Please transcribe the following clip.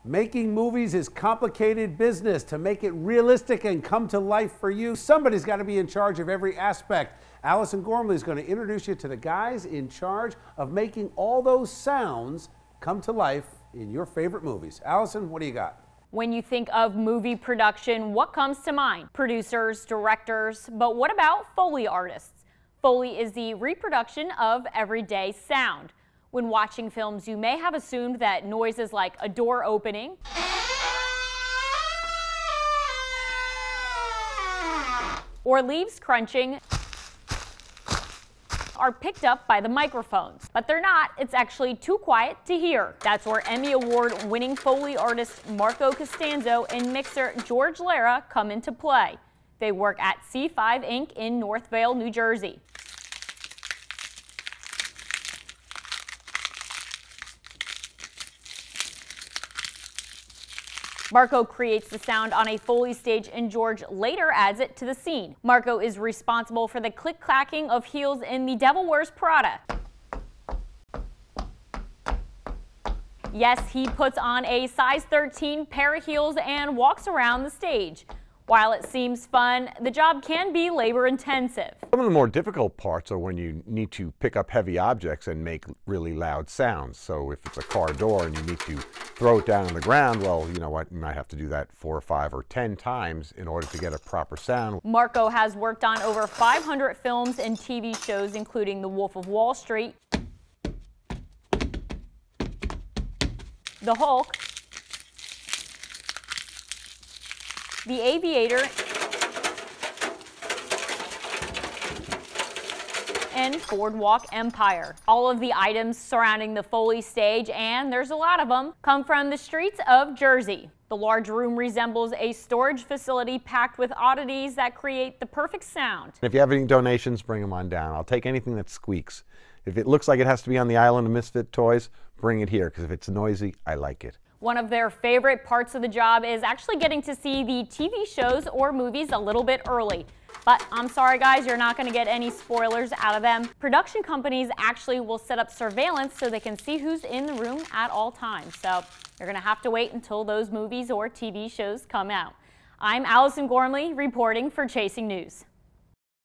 Making movies is complicated business. To make it realistic and come to life for you, somebody's got to be in charge of every aspect. Allison Gormley is going to introduce you to the guys in charge of making all those sounds come to life in your favorite movies. Allison, what do you got? When you think of movie production, what comes to mind? Producers, directors, but what about Foley artists? Foley is the reproduction of everyday sound. When watching films, you may have assumed that noises like a door opening or leaves crunching are picked up by the microphones, but they're not. It's actually too quiet to hear. That's where Emmy Award-winning Foley artist Marco Costanzo and mixer George Lara come into play. They work at C5 Inc. in Northvale, New Jersey. Marco creates the sound on a Foley stage and George later adds it to the scene. Marco is responsible for the click-clacking of heels in The Devil Wears Prada. Yes, he puts on a size 13 pair of heels and walks around the stage. While it seems fun, the job can be labor-intensive. Some of the more difficult parts are when you need to pick up heavy objects and make really loud sounds. So if it's a car door and you need to throw it down on the ground, well, you know what, you might have to do that 4 or 5 or 10 times in order to get a proper sound. Marco has worked on over 500 films and TV shows, including The Wolf of Wall Street, The Hulk, The Aviator, and Boardwalk Empire. All of the items surrounding the Foley stage, and there's a lot of them, come from the streets of Jersey. The large room resembles a storage facility packed with oddities that create the perfect sound. If you have any donations, bring them on down. I'll take anything that squeaks. If it looks like it has to be on the island of misfit toys, bring it here, because if it's noisy, I like it. One of their favorite parts of the job is actually getting to see the TV shows or movies a little bit early. But I'm sorry guys, you're not going to get any spoilers out of them. Production companies actually will set up surveillance so they can see who's in the room at all times. So you're going to have to wait until those movies or TV shows come out. I'm Allison Gormley reporting for Chasing News.